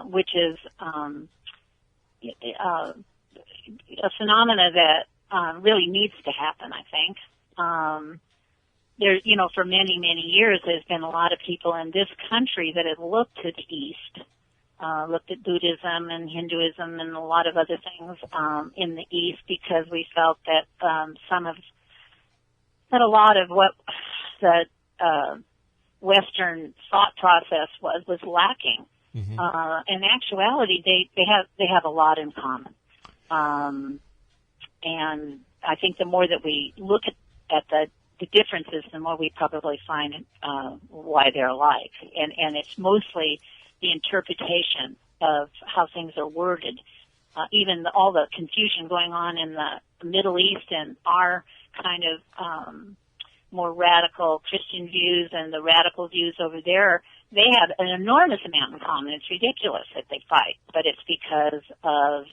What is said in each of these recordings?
which is a phenomena that really needs to happen, I think. There, for many, many years, there's been a lot of people in this country that have looked to the East, looked at Buddhism and Hinduism and a lot of other things in the East, because we felt that that a lot of what the Western thought process was lacking. Mm-hmm. In actuality, they have a lot in common. And I think the more that we look at the differences, the more we probably find why they're alike. And it's mostly the interpretation of how things are worded. Even all the confusion going on in the Middle East and our kind of more radical Christian views and the radical views over there, they have an enormous amount in common. It's ridiculous that they fight, but it's because of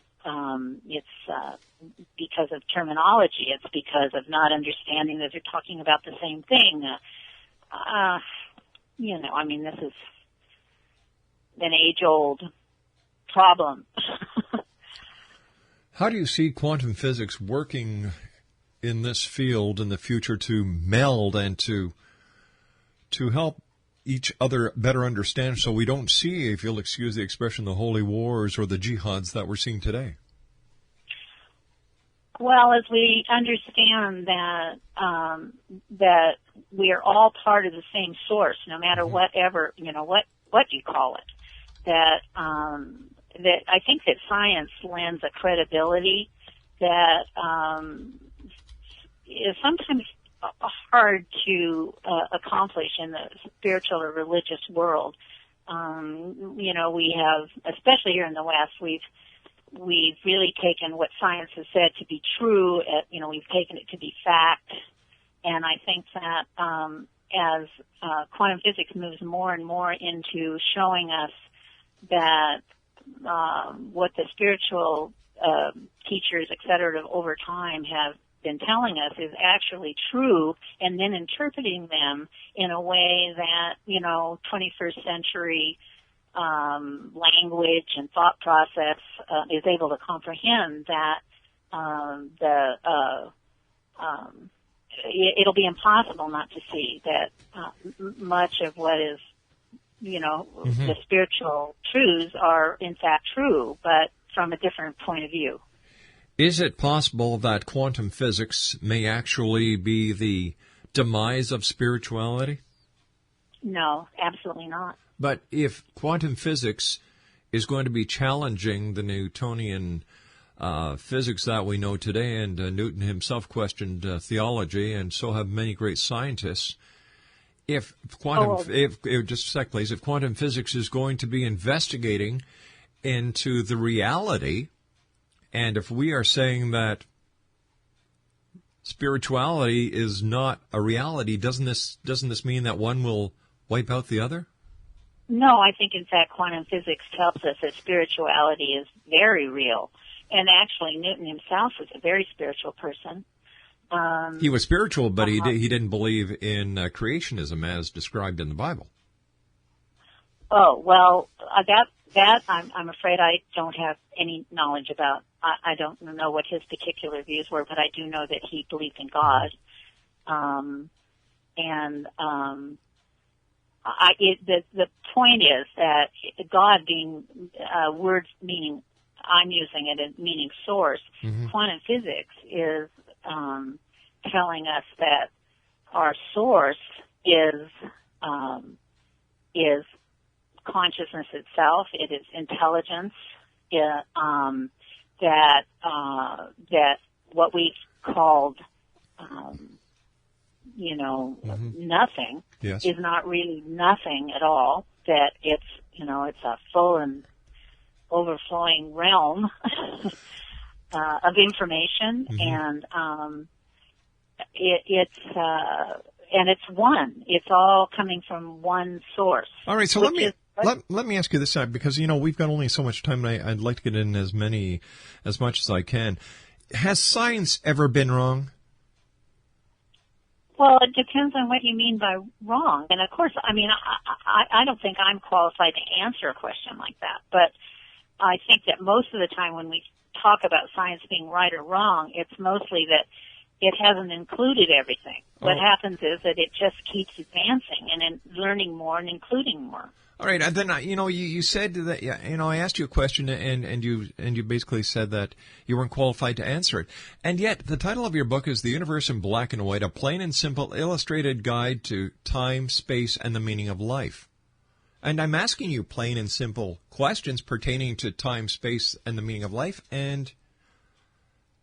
because of terminology. It's because of not understanding that they're talking about the same thing. This is an age-old problem. How do you see quantum physics working in this field in the future to meld and to help each other better understand, so we don't see, if you'll excuse the expression, the holy wars or the jihads that we're seeing today? Well, as we understand that we are all part of the same source, no matter mm-hmm. whatever, what you call it, that I think that science lends a credibility that is sometimes hard to accomplish in the spiritual or religious world. We have, especially here in the West, we've really taken what science has said to be true. We've taken it to be fact, and I think that as quantum physics moves more and more into showing us that what the spiritual teachers, et cetera, over time have been telling us is actually true, and then interpreting them in a way that 21st century language and thought process is able to comprehend, that it'll be impossible not to see that much of what is mm-hmm. the spiritual truths are in fact true, but from a different point of view. Is it possible that quantum physics may actually be the demise of spirituality? No, absolutely not. But if quantum physics is going to be challenging the Newtonian physics that we know today, and Newton himself questioned theology, and so have many great scientists, if quantum physics is going to be investigating into the reality, and if we are saying that spirituality is not a reality, doesn't this mean that one will wipe out the other? No, I think in fact quantum physics tells us that spirituality is very real. And actually Newton himself was a very spiritual person. He was spiritual, but he didn't believe in creationism as described in the Bible. Oh, well, that I'm afraid I don't have any knowledge about. I don't know what his particular views were, but I do know that he believed in God. The point is that God being words meaning, I'm using it as meaning source. Mm-hmm. Quantum physics is telling us that our source is consciousness itself. It is intelligence. That what we've called mm-hmm. nothing yes. is not really nothing at all. That it's a full and overflowing realm of information, mm-hmm. and it's one. It's all coming from one source. All right, so let me ask you this side, because we've got only so much time, and I'd like to get in as much as I can. Has science ever been wrong? Well, it depends on what you mean by wrong. And of course, I mean, I don't think I'm qualified to answer a question like that. But I think that most of the time when we talk about science being right or wrong, it's mostly that it hasn't included everything. What happens is that it just keeps advancing and learning more and including more. All right, and then you said that I asked you a question and you basically said that you weren't qualified to answer it, and yet the title of your book is "The Universe in Black and White: A Plain and Simple Illustrated Guide to Time, Space, and the Meaning of Life." And I'm asking you plain and simple questions pertaining to time, space, and the meaning of life, and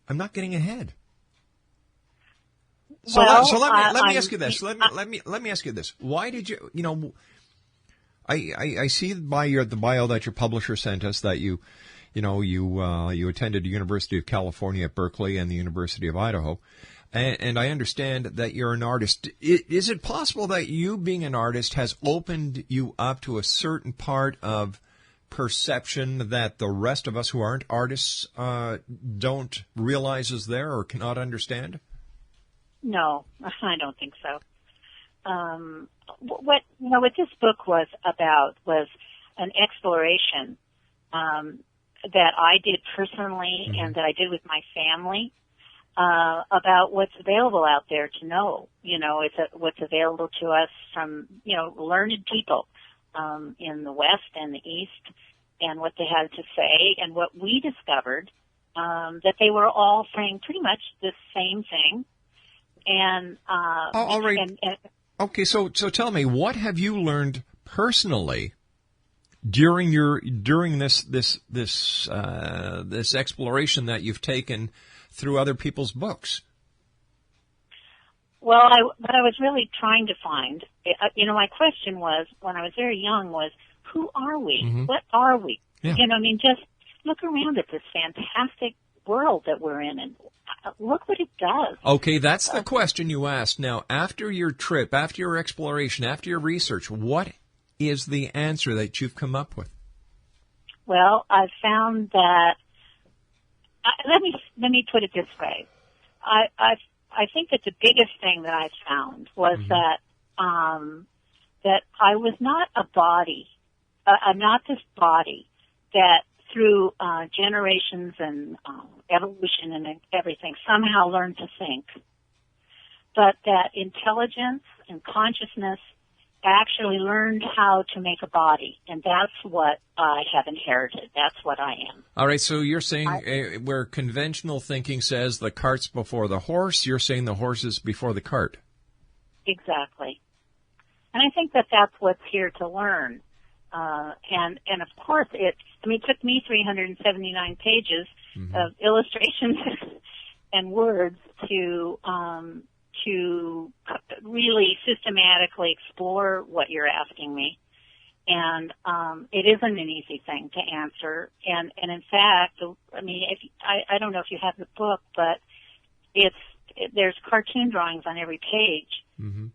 I'm not getting ahead. So let me ask you this. Let me ask you this. Why did you I see by the bio that your publisher sent us that you attended the University of California at Berkeley and the University of Idaho, and I understand that you're an artist. Is it possible that you being an artist has opened you up to a certain part of perception that the rest of us who aren't artists don't realize is there or cannot understand? No, I don't think so. What this book was about was an exploration that I did personally and that I did with my family about what's available out there to know. It's what's available to us from learned people in the West and the East, and what they had to say, and what we discovered that they were all saying pretty much the same thing. And all right. Okay, so tell me, what have you learned personally during this exploration that you've taken through other people's books? Well, what I was really trying to find, my question was, when I was very young, was, who are we? Mm-hmm. What are we? Yeah. Just look around at this fantastic world that we're in, and look what it does. Okay, that's the question you asked. Now, after your trip, after your exploration, after your research, what is the answer that you've come up with? Well, I've found that. Let me put it this way. I think that the biggest thing that I found was that I was not a body. I'm not this body that through generations and evolution and everything somehow learned to think, but that intelligence and consciousness actually learned how to make a body, and that's what I have inherited. That's what I am. All right, so you're saying where conventional thinking says the cart's before the horse, you're saying the horse is before the cart. Exactly. And I think that that's what's here to learn. And of course it took me 379 pages of illustrations and words to really systematically explore what you're asking me. And it isn't an easy thing to answer. And in fact, I don't know if you have the book, but there's cartoon drawings on every page. Mm-hmm.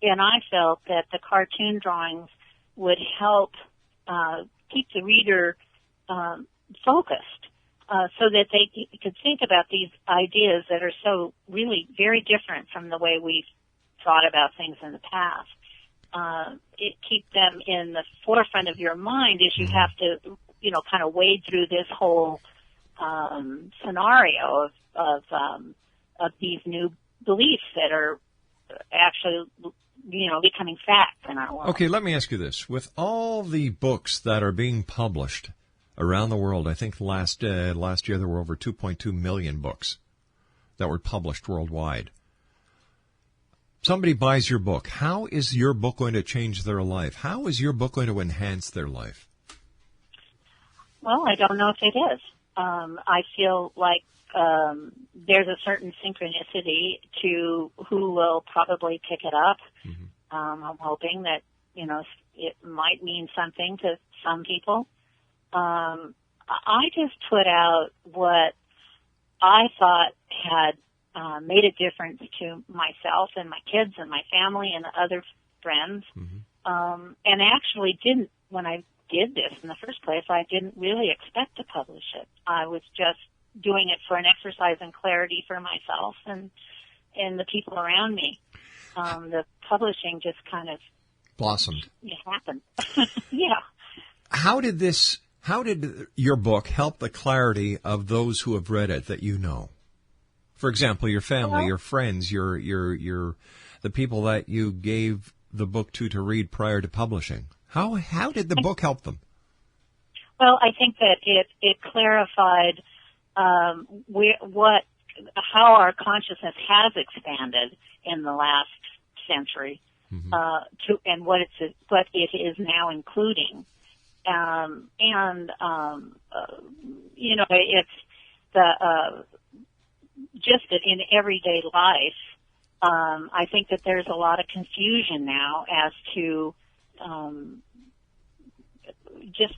And I felt that the cartoon drawings would help keep the reader focused, so that they could think about these ideas that are so really very different from the way we've thought about things in the past. It keep them in the forefront of your mind as you have to, kind of wade through this whole scenario of these new beliefs that are actually, becoming facts in our world. Okay, let me ask you this. With all the books that are being published around the world, I think last year there were over 2.2 million books that were published worldwide. Somebody buys your book. How is your book going to change their life? How is your book going to enhance their life? Well, I don't know if it is. I feel like there's a certain synchronicity to who will probably pick it up. Mm-hmm. I'm hoping that, it might mean something to some people. I just put out what I thought had made a difference to myself and my kids and my family and other friends. Mm-hmm. And actually didn't, when I did this in the first place, I didn't really expect to publish it. I was just doing it for an exercise in clarity for myself and and the people around me. The publishing just kind of blossomed. Happened. Yeah. How did your book help the clarity of those who have read it that you know? For example, your family, your friends, the people that you gave the book to read prior to publishing. How did the book help them? Well, I think that it clarified how our consciousness has expanded in the last century, mm-hmm. And what it is now including, it's just that in everyday life. I think that there's a lot of confusion now as to just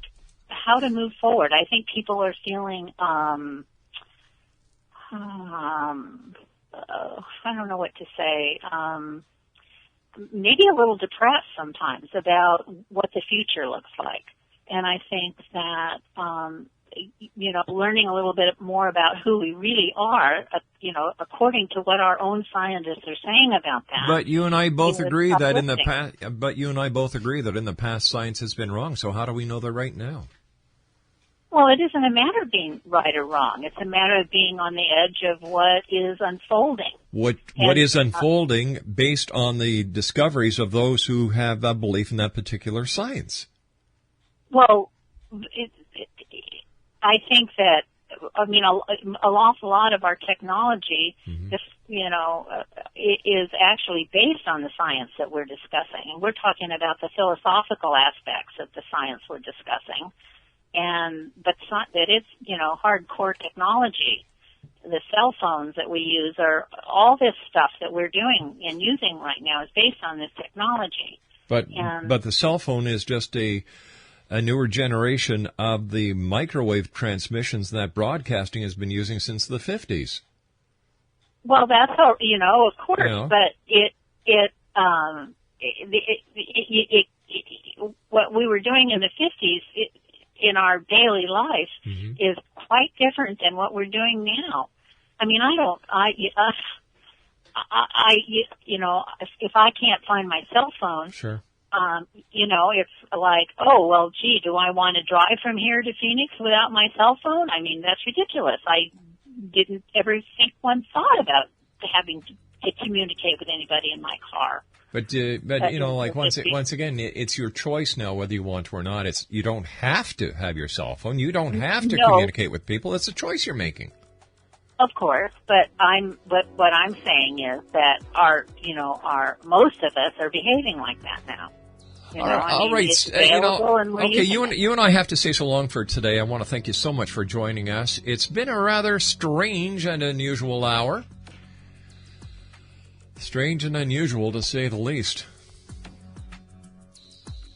how to move forward. I think people are feeling I don't know what to say. Maybe a little depressed sometimes about what the future looks like. And I think that, learning a little bit more about who we really are, according to what our own scientists are saying about that. But you and I both agree that in the past, science has been wrong. So how do we know they're right now? Well, it isn't a matter of being right or wrong. It's a matter of being on the edge of what is unfolding. What is unfolding based on the discoveries of those who have a belief in that particular science? Well, I think that, an awful lot of our technology, mm-hmm. is actually based on the science that we're discussing. And we're talking about the philosophical aspects of the science we're discussing. But that it's, hardcore technology. The cell phones that we use all this stuff that we're doing and using right now is based on this technology. But the cell phone is just a newer generation of the microwave transmissions that broadcasting has been using since the 50s. Well, that's how, of course, but what we were doing in the 50s, in our daily life mm-hmm. is quite different than what we're doing now. If I can't find my cell phone, sure. It's like, oh, well, gee, do I want to drive from here to Phoenix without my cell phone? I mean, that's ridiculous. I didn't ever think one thought about having to communicate with anybody in my car. But once again, it's your choice now whether you want to or not. You don't have to have your cell phone. You don't have to communicate with people. It's a choice you're making. Of course, but what I'm saying is that most of us are behaving like that now. All right. Okay, you and I have to say so long for today. I want to thank you so much for joining us. It's been a rather strange and unusual hour. Strange and unusual, to say the least.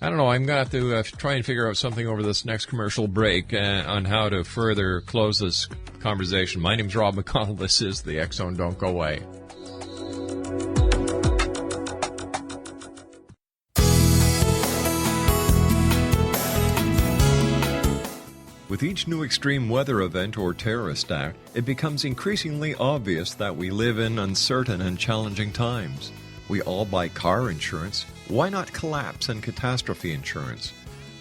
I don't know. I'm going to have to try and figure out something over this next commercial break on how to further close this conversation. My name's Rob McConnell. This is the X Zone. Don't go away. With each new extreme weather event or terrorist act, it becomes increasingly obvious that we live in uncertain and challenging times. We all buy car insurance. Why not collapse and catastrophe insurance?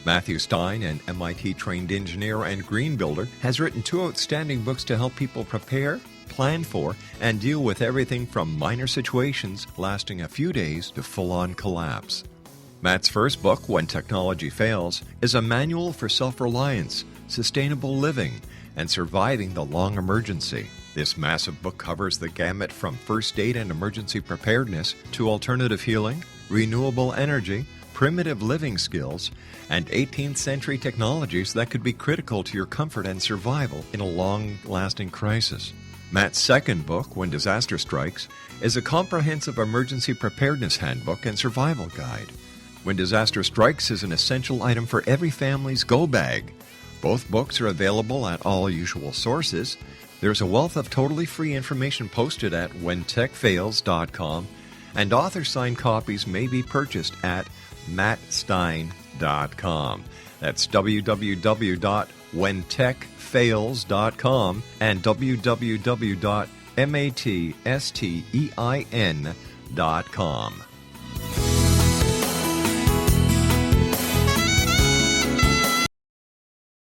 Matthew Stein, an MIT-trained engineer and green builder, has written 2 outstanding books to help people prepare, plan for, and deal with everything from minor situations lasting a few days to full-on collapse. Matt's first book, When Technology Fails, is a manual for self-reliance, sustainable living, and surviving the long emergency. This massive book covers the gamut from first aid and emergency preparedness to alternative healing, renewable energy, primitive living skills, and 18th century technologies that could be critical to your comfort and survival in a long-lasting crisis. Matt's second book, When Disaster Strikes, is a comprehensive emergency preparedness handbook and survival guide. When Disaster Strikes is an essential item for every family's go bag. Both books are available at all usual sources. There's a wealth of totally free information posted at whentechfails.com, and author-signed copies may be purchased at mattstein.com. That's www.whentechfails.com and www.mattstein.com. MATSTEIN.com.